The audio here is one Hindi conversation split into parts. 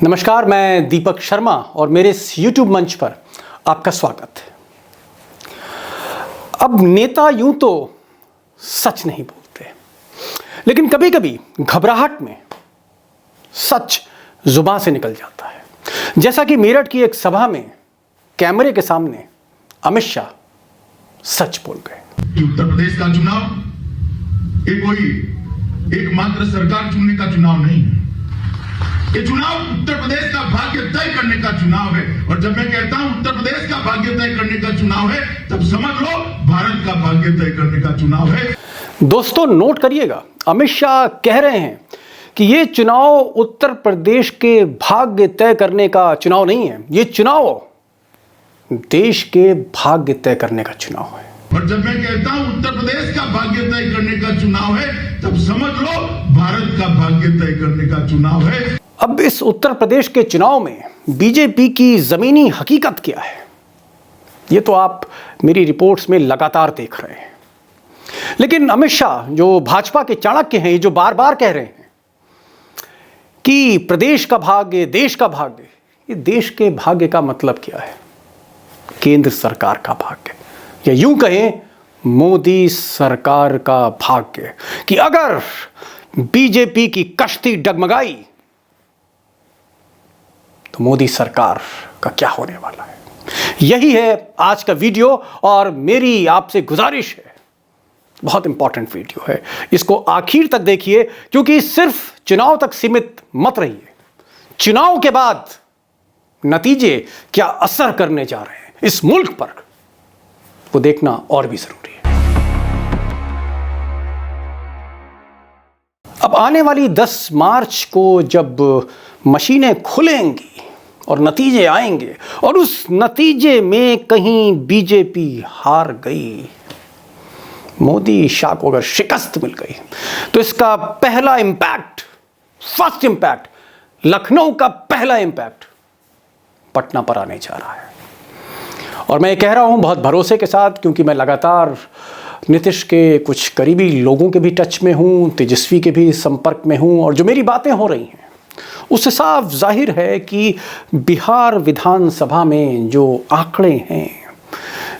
नमस्कार, मैं दीपक शर्मा और मेरे इस YouTube मंच पर आपका स्वागत है। अब नेता यूं तो सच नहीं बोलते, लेकिन कभी कभी घबराहट में सच जुबान से निकल जाता है। जैसा कि मेरठ की एक सभा में कैमरे के सामने अमित शाह सच बोल गए। उत्तर प्रदेश का चुनाव ये कोई एकमात्र सरकार चुनने का चुनाव नहीं है। ये चुनाव उत्तर प्रदेश का भाग्य तय करने का चुनाव है। और जब मैं कहता हूं उत्तर प्रदेश का भाग्य तय करने का चुनाव है, तब समझ लो भारत का भाग्य तय करने का चुनाव है। दोस्तों, नोट करिएगा, अमित शाह कह रहे हैं कि ये चुनाव उत्तर प्रदेश के भाग्य तय करने का चुनाव नहीं है, ये चुनाव देश के भाग्य तय करने का चुनाव है। और जब मैं कहता हूं उत्तर प्रदेश का भाग्य तय करने का चुनाव है, तब समझ लो भारत का भाग्य तय करने का चुनाव है। अब इस उत्तर प्रदेश के चुनाव में बीजेपी की जमीनी हकीकत क्या है, ये तो आप मेरी रिपोर्ट्स में लगातार देख रहे हैं। लेकिन अमित शाह जो भाजपा के चाणक्य हैं, ये जो बार बार कह रहे हैं कि प्रदेश का भाग्य, देश का भाग्य, ये देश के भाग्य का मतलब क्या है? केंद्र सरकार का भाग्य, या यूं कहें मोदी सरकार का भाग्य, कि अगर बीजेपी की कश्ती डगमगाई तो मोदी सरकार का क्या होने वाला है। यही है आज का वीडियो और मेरी आपसे गुजारिश है, बहुत इंपॉर्टेंट वीडियो है, इसको आखिर तक देखिए, क्योंकि सिर्फ चुनाव तक सीमित मत रहिए। चुनाव के बाद नतीजे क्या असर करने जा रहे हैं इस मुल्क पर, वो देखना और भी जरूरी है। अब आने वाली 10 मार्च को जब मशीनें खुलेंगी और नतीजे आएंगे और उस नतीजे में कहीं बीजेपी हार गई, मोदी शाह को अगर शिकस्त मिल गई, तो इसका पहला इंपैक्ट, फर्स्ट इंपैक्ट, लखनऊ का पहला इंपैक्ट पटना पर आने जा रहा है। और मैं कह रहा हूं बहुत भरोसे के साथ, क्योंकि मैं लगातार नीतीश के कुछ करीबी लोगों के भी टच में हूं, तेजस्वी के भी संपर्क में हूं, और जो मेरी बातें हो रही हैं उससे साफ जाहिर है कि बिहार विधानसभा में जो आंकड़े हैं,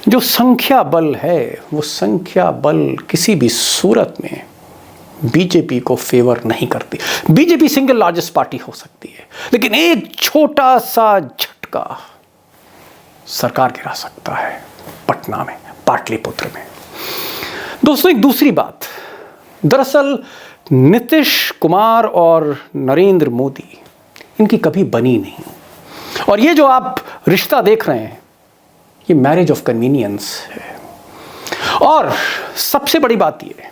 जो संख्या बल है, वो संख्या बल किसी भी सूरत में बीजेपी को फेवर नहीं करती। बीजेपी सिंगल लार्जेस्ट पार्टी हो सकती है, लेकिन एक छोटा सा झटका सरकार गिरा सकता है पटना में, पाटलिपुत्र में। दोस्तों, एक दूसरी बात, दरअसल नीतीश कुमार और नरेंद्र मोदी, इनकी कभी बनी नहीं। और ये जो आप रिश्ता देख रहे हैं, ये मैरिज ऑफ कन्वीनियंस है। और सबसे बड़ी बात ये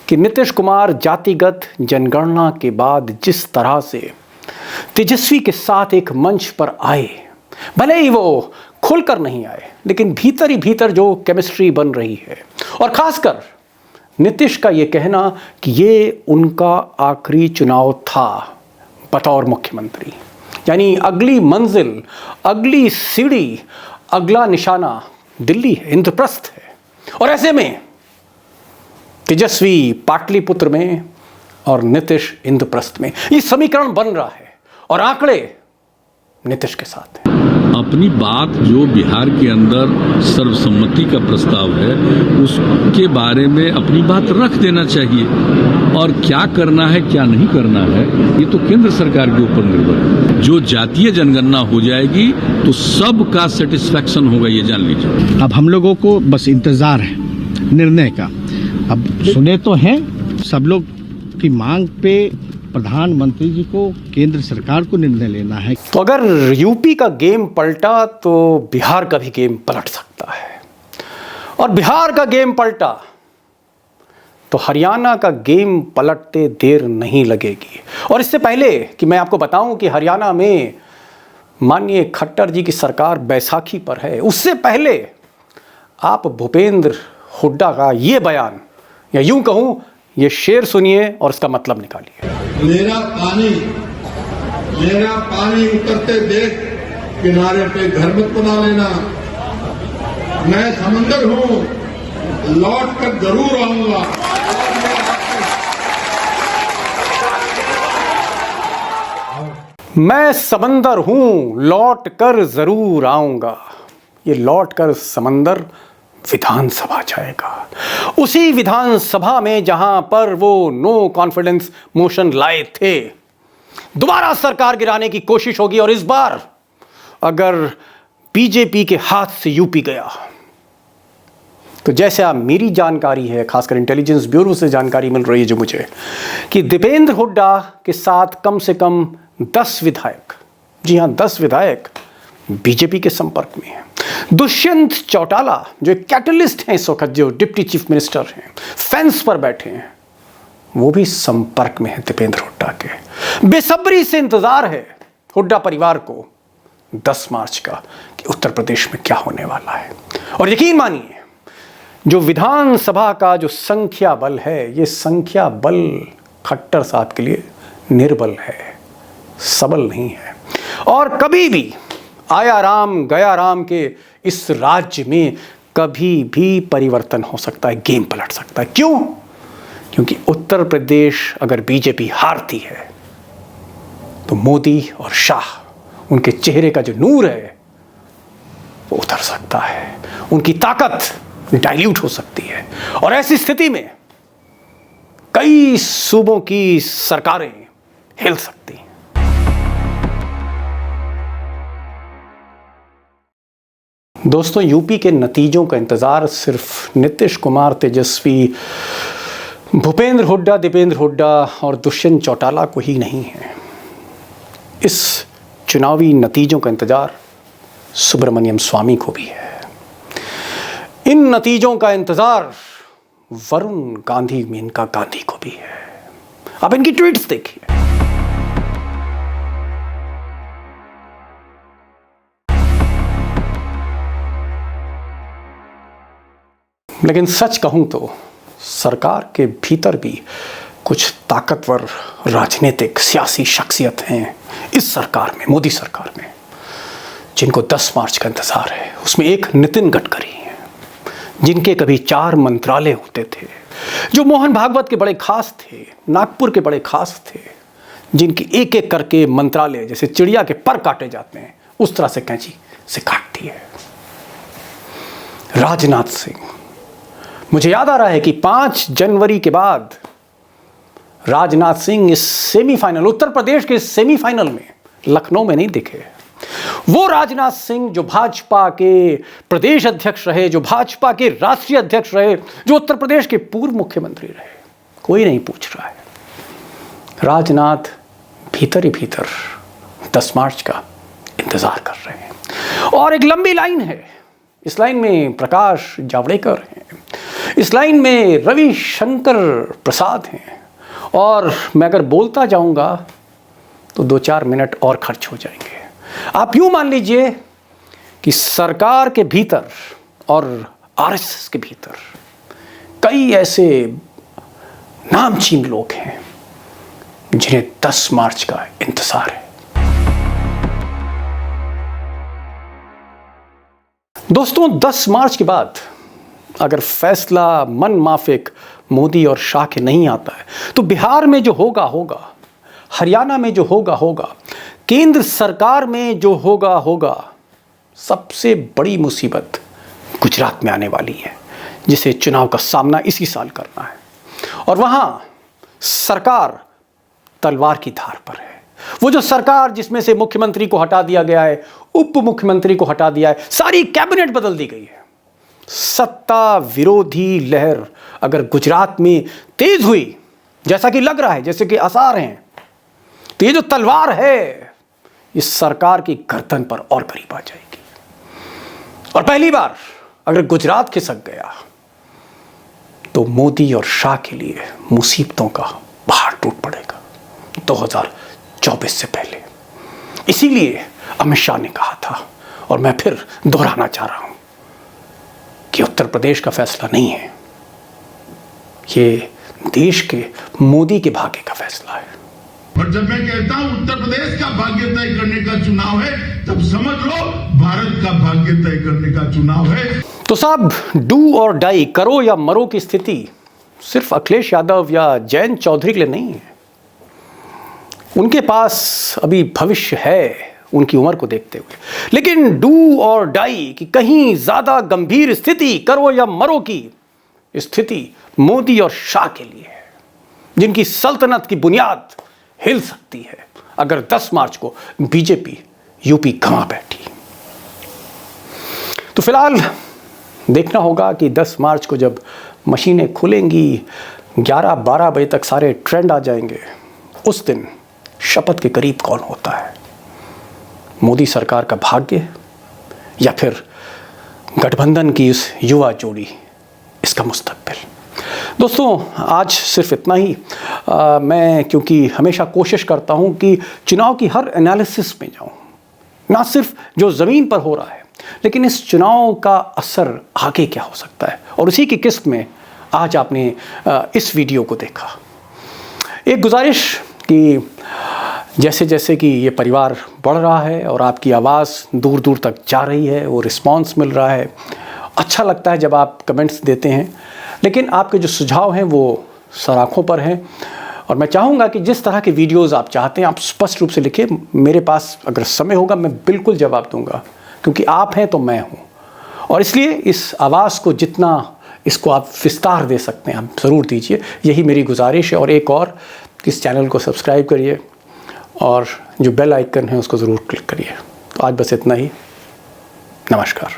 कि नीतीश कुमार जातिगत जनगणना के बाद जिस तरह से तेजस्वी के साथ एक मंच पर आए, भले ही वो खुलकर नहीं आए, लेकिन भीतर ही भीतर जो केमिस्ट्री बन रही है, और खासकर नीतीश का ये कहना कि ये उनका आखिरी चुनाव था बतौर मुख्यमंत्री, यानी अगली मंजिल, अगली सीढ़ी, अगला निशाना दिल्ली है, इंद्रप्रस्थ है। और ऐसे में तेजस्वी पाटलिपुत्र में और नीतीश इंद्रप्रस्थ में, ये समीकरण बन रहा है और आंकड़े नीतीश के साथ है। अपनी बात जो बिहार के अंदर सर्वसम्मति का प्रस्ताव है, उसके बारे में अपनी बात रख देना चाहिए। और क्या करना है, क्या नहीं करना है, ये तो केंद्र सरकार के ऊपर निर्भर है। जो जातीय जनगणना हो जाएगी तो सबका सेटिस्फैक्शन होगा, ये जान लीजिए। अब हम लोगों को बस इंतजार है निर्णय का। अब सुने तो हैं सब लोग की मांग पे प्रधानमंत्री जी को, केंद्र सरकार को निर्णय लेना है। तो अगर यूपी का गेम पलटा तो बिहार का भी गेम पलट सकता है, और बिहार का गेम पलटा तो हरियाणा का गेम पलटते देर नहीं लगेगी। और इससे पहले कि मैं आपको बताऊं कि हरियाणा में माननीय खट्टर जी की सरकार बैसाखी पर है, उससे पहले आप भूपेंद्र हुड्डा का ये बयान, या यूं कहूं ये शेर सुनिए और इसका मतलब निकालिए। मेरा पानी उतरते देख किनारे पे घर मत बना लेना। मैं समंदर हूं, लौट कर जरूर आऊंगा। मैं समंदर हूं, लौट कर जरूर आऊंगा। ये लौट कर समंदर विधानसभा जाएगा, उसी विधानसभा में जहां पर वो नो कॉन्फिडेंस मोशन लाए थे। दोबारा सरकार गिराने की कोशिश होगी और इस बार अगर बीजेपी के हाथ से यूपी गया तो जैसे आप मेरी जानकारी है, खासकर इंटेलिजेंस ब्यूरो से जानकारी मिल रही है जो मुझे, कि दीपेंद्र हुड्डा के साथ कम से कम 10 विधायक, जी हां 10 विधायक बीजेपी के संपर्क में हैं। दुष्यंत चौटाला जो एक कैटलिस्ट हैं इस वक्त, जो डिप्टी चीफ मिनिस्टर हैं, फेंस पर बैठे हैं, वो भी संपर्क में है दीपेंद्र हुड्डा के। बेसब्री से इंतजार है हुड्डा परिवार को 10 मार्च का कि उत्तर प्रदेश में क्या होने वाला है। और यकीन मानिए, जो विधानसभा का जो संख्या बल है, ये संख्या बल खट्टर साहब के लिए निर्बल है, सबल नहीं है। और कभी भी आया राम गया राम के इस राज्य में कभी भी परिवर्तन हो सकता है, गेम पलट सकता है। क्यों? क्योंकि उत्तर प्रदेश अगर बीजेपी हारती है तो मोदी और शाह, उनके चेहरे का जो नूर है वो उतर सकता है, उनकी ताकत डाइल्यूट हो सकती है। और ऐसी स्थिति में कई सूबों की सरकारें हिल सकती हैं। दोस्तों, यूपी के नतीजों का इंतजार सिर्फ नीतीश कुमार, तेजस्वी, भूपेंद्र हुड्डा, दीपेंद्र हुड्डा और दुष्यंत चौटाला को ही नहीं है। इस चुनावी नतीजों का इंतजार सुब्रमण्यम स्वामी को भी है। इन नतीजों का इंतजार वरुण गांधी, मेनका गांधी को भी है। आप इनकी ट्वीट्स देखिए। लेकिन सच कहूं तो सरकार के भीतर भी कुछ ताकतवर राजनीतिक सियासी शख्सियत हैं इस सरकार में, मोदी सरकार में, जिनको 10 मार्च का इंतजार है। उसमें एक नितिन गडकरी हैं, जिनके कभी 4 मंत्रालय होते थे, जो मोहन भागवत के बड़े खास थे, नागपुर के बड़े खास थे, जिनकी एक एक करके मंत्रालय जैसे चिड़िया के पर काटे जाते हैं उस तरह से कैंची से काटती है। राजनाथ सिंह, मुझे याद आ रहा है कि 5 जनवरी के बाद राजनाथ सिंह इस सेमीफाइनल, उत्तर प्रदेश के सेमीफाइनल में लखनऊ में नहीं दिखे। वो राजनाथ सिंह जो भाजपा के प्रदेश अध्यक्ष रहे, जो भाजपा के राष्ट्रीय अध्यक्ष रहे, जो उत्तर प्रदेश के पूर्व मुख्यमंत्री रहे, कोई नहीं पूछ रहा है। राजनाथ भीतर ही भीतर 10 मार्च का इंतजार कर रहे हैं। और एक लंबी लाइन है, इस लाइन में प्रकाश जावड़ेकर हैं, इस लाइन में रविशंकर प्रसाद हैं, और मैं अगर बोलता जाऊंगा तो 2-4 मिनट और खर्च हो जाएंगे। आप यूं मान लीजिए कि सरकार के भीतर और आरएसएस के भीतर कई ऐसे नामचीन लोग हैं जिन्हें 10 मार्च का इंतजार है। दोस्तों, 10 मार्च के बाद अगर फैसला मन माफिक मोदी और शाह के नहीं आता है तो बिहार में जो होगा होगा, हरियाणा में जो होगा होगा, केंद्र सरकार में जो होगा होगा। सबसे बड़ी मुसीबत गुजरात में आने वाली है, जिसे चुनाव का सामना इसी साल करना है। और वहां सरकार तलवार की धार पर है। वो जो सरकार जिसमें से मुख्यमंत्री को हटा दिया गया है, उप मुख्यमंत्री को हटा दिया है, सारी कैबिनेट बदल दी गई है। सत्ता विरोधी लहर अगर गुजरात में तेज हुई, जैसा कि लग रहा है, जैसे कि आसार हैं, तो ये जो तलवार है इस सरकार की गर्दन पर और करीब आ जाएगी। और पहली बार अगर गुजरात खिसक गया तो मोदी और शाह के लिए मुसीबतों का पहाड़ टूट पड़ेगा 2024 से पहले। इसीलिए अमित शाह ने कहा था, और मैं फिर दोहराना चाह रहा हूं, कि उत्तर प्रदेश का फैसला नहीं है, ये देश के मोदी के भाग्य का फैसला है। और जब मैं कहता हूं उत्तर प्रदेश का भाग्य तय करने का चुनाव है, तब समझ लो भारत का भाग्य तय करने का चुनाव है। तो साहब, डू और डाई, करो या मरो की स्थिति सिर्फ अखिलेश यादव या जयंत चौधरी के लिए नहीं है। उनके पास अभी भविष्य है उनकी उम्र को देखते हुए, लेकिन डू और डाई कि कहीं ज़्यादा गंभीर स्थिति करो या मरो की स्थिति मोदी और शाह के लिए है, जिनकी सल्तनत की बुनियाद हिल सकती है अगर 10 मार्च को बीजेपी यूपी गंवा बैठी। तो फिलहाल देखना होगा कि 10 मार्च को जब मशीनें खुलेंगी, 11-12 बजे तक सारे ट्रेंड आ जाएंगे, उस दिन शपथ के करीब कौन होता है, मोदी सरकार का भाग्य या फिर गठबंधन की इस युवा जोड़ी, इसका मुस्तकबिल। दोस्तों आज सिर्फ इतना ही। मैं क्योंकि हमेशा कोशिश करता हूं कि चुनाव की हर एनालिसिस में जाऊं, ना सिर्फ जो ज़मीन पर हो रहा है, लेकिन इस चुनाव का असर आगे क्या हो सकता है, और उसी की किस्त में आज आपने इस वीडियो को देखा। एक गुजारिश कि जैसे जैसे कि ये परिवार बढ़ रहा है और आपकी आवाज़ दूर दूर तक जा रही है, वो रिस्पांस मिल रहा है, अच्छा लगता है जब आप कमेंट्स देते हैं, लेकिन आपके जो सुझाव हैं वो सराखों पर हैं। और मैं चाहूँगा कि जिस तरह के वीडियोस आप चाहते हैं आप स्पष्ट रूप से लिखिए, मेरे पास अगर समय होगा मैं बिल्कुल जवाब दूंगा, क्योंकि आप हैं तो मैं हूँ। और इसलिए इस आवाज़ को जितना इसको आप विस्तार दे सकते हैं आप ज़रूर दीजिए, यही मेरी गुजारिश है। और एक और, इस चैनल को सब्सक्राइब करिए और जो बेल आइकन है उसको ज़रूर क्लिक करिए। तो आज बस इतना ही। नमस्कार।